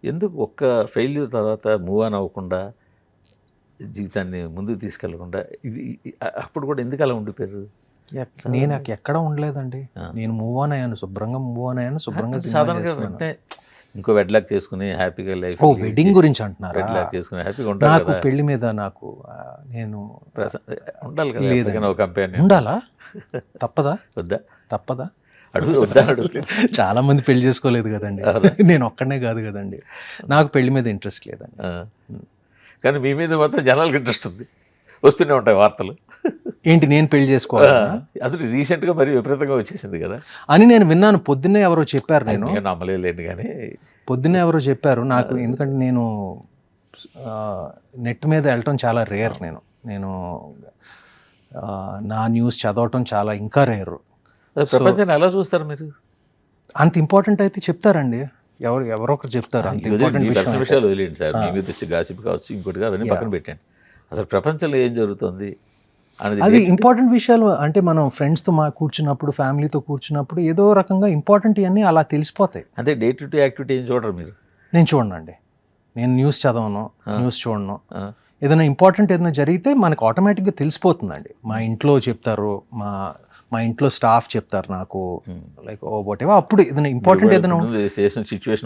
ఎందుకు ఒక్క ఫెయిల్యూర్ తర్వాత మూవ్ ఆన్ అవ్వకుండా, జీవితాన్ని ముందుకు తీసుకెళ్లకుండా అప్పుడు కూడా ఎందుకు అలా ఉండిపోయారు? నేను ఎక్కడ ఉండలేదండి. ఆ. నేను మూవ్ ఆన్ అయ్యాను, శుభ్రంగా మూవ్ ఆన్ అయ్యాను, శుభ్రంగా సినిమా సాధారణంగా చేస్తున్నాను. వెంటనే ఇంకో వెడ్లాక్ చేసుకుని హ్యాపీగా లైఫ్ ఓ వెడ్డింగ్ గురించి అంటున్నారా? వెడ్లాక్ చేసుకుని హ్యాపీగా ఉంటారు నాకు కదా. పెళ్లి మీద నాకు నేను ఉండాలి కదా లేదండి. ఎప్పటికైనా ఒక కంపెనీ. ఉండాలా? తప్పదా? వద్దా? తప్పదా? అడుగు వద్దా అడుగు. చాలా మంది పెళ్లి చేసుకోలేదు కదండి. అవునా? నేను ఒక్కడనే కాదు కదండి. నాకు పెళ్లి మీద ఇంట్రెస్ట్ లేదండి. ఆ. కానీ మీ మీద మాత్రం జనాలకు ఇంట్రెస్ట్ ఉంది, వస్తూనే ఉంటాయి వార్తలు. ఏంటి నేను పెళ్లి చేసుకోవాలన్నా అది రీసెంట్గా మరి విపరీతంగా వచ్చేసింది కదా. అని నేను విన్నాను. పొద్దున్నే ఎవరో చెప్పారు. నేను నేను నమ్మలేను కానీ పొద్దున్నే ఎవరో చెప్పారు నాకు. ఎందుకంటే నేను నెట్ మీద వెళ్ళటం చాలా రేర్. నేను నా న్యూస్ చదవటం చాలా ఇంకా రేరు. ప్రపంచాన్ని ఎలా చూస్తారు మీరు? అంత ఇంపార్టెంట్ అయితే చెప్తారండి. ఎవరో ఒకరు చెప్తారు. అంత ఇంపార్టెంట్ విషయాలు వదిలేండి సార్. మీ మీద వచ్చి గాసిప్ కావచ్చు, ఇంకోటి కాదు, అవన్నీ పక్కన పెట్టండి. అసలు ప్రపంచంలో ఏం జరుగుతుంది అనేది అది ఇంపార్టెంట్ విషయాలు. అంటే మనం ఫ్రెండ్స్తో కూర్చున్నప్పుడు, ఫ్యామిలీతో కూర్చున్నప్పుడు ఏదో రకంగా ఇంపార్టెంట్ ఇవన్నీ అలా తెలిసిపోతాయి. అంటే డే టు డే యాక్టివిటీ ఏం చూడరు మీరు? నేను చూడనండి. నేను న్యూస్ చదవను, న్యూస్ చూడను. ఏదైనా ఇంపార్టెంట్ ఏదైనా జరిగితే మనకు ఆటోమేటిక్గా తెలిసిపోతుందండి. మా ఇంట్లో చెప్తారు, మా ఇంట్లో స్టాఫ్ చెప్తారు నాకు, లైక్ వాట్ ఎవర్. అప్పుడు ఏదైనా ఇంపార్టెంట్ ఏదైనా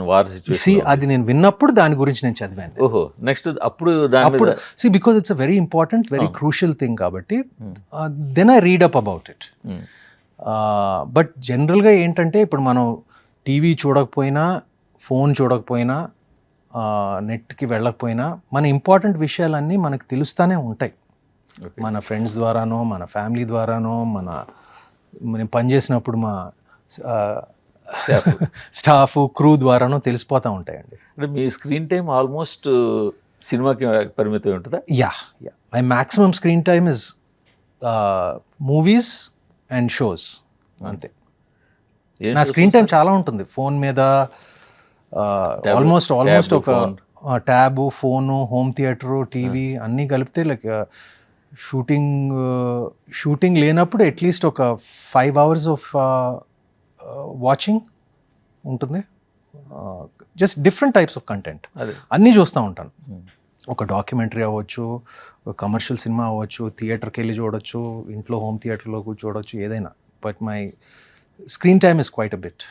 వార్ సిచ్యువేషన్ అది నేను విన్నప్పుడు దాని గురించి నేను చదివాను. ఓహో, నెక్స్ట్ అప్పుడు because it's a very important, very crucial thing కాబట్టి then I read up about it. But జనరల్గా ఏంటంటే ఇప్పుడు మనం టీవీ చూడకపోయినా, ఫోన్ చూడకపోయినా, నెట్కి వెళ్ళకపోయినా మన ఇంపార్టెంట్ విషయాలన్నీ మనకు తెలుస్తూనే ఉంటాయి. మన ఫ్రెండ్స్ ద్వారానో, మన ఫ్యామిలీ ద్వారానో, మనం పనిచేసినప్పుడు మా స్టాఫ్ క్రూ ద్వారానో తెలిసిపోతూ ఉంటాయండి. అంటే మీ స్క్రీన్ టైం ఆల్మోస్ట్ సినిమాకి పరిమితం ఉంటుందా? Yeah my maximum screen time is movies and shows, అంతే. నా స్క్రీన్ టైం చాలా ఉంటుంది. ఫోన్ మీద ఆల్మోస్ట్ ఒక tab, phone, home theatre, TV అన్నీ కలిపితే లైక్ షూటింగ్ లేనప్పుడు అట్లీస్ట్ ఒక 5 hours ఆఫ్ వాచింగ్ ఉంటుంది. Just different types of content అన్నీ చూస్తూ ఉంటాను. ఒక డాక్యుమెంటరీ అవ్వచ్చు, ఒక కమర్షియల్ సినిమా అవ్వచ్చు, థియేటర్కి వెళ్ళి చూడొచ్చు, ఇంట్లో హోమ్ థియేటర్లో చూడొచ్చు, ఏదైనా. But my screen time is quite a bit.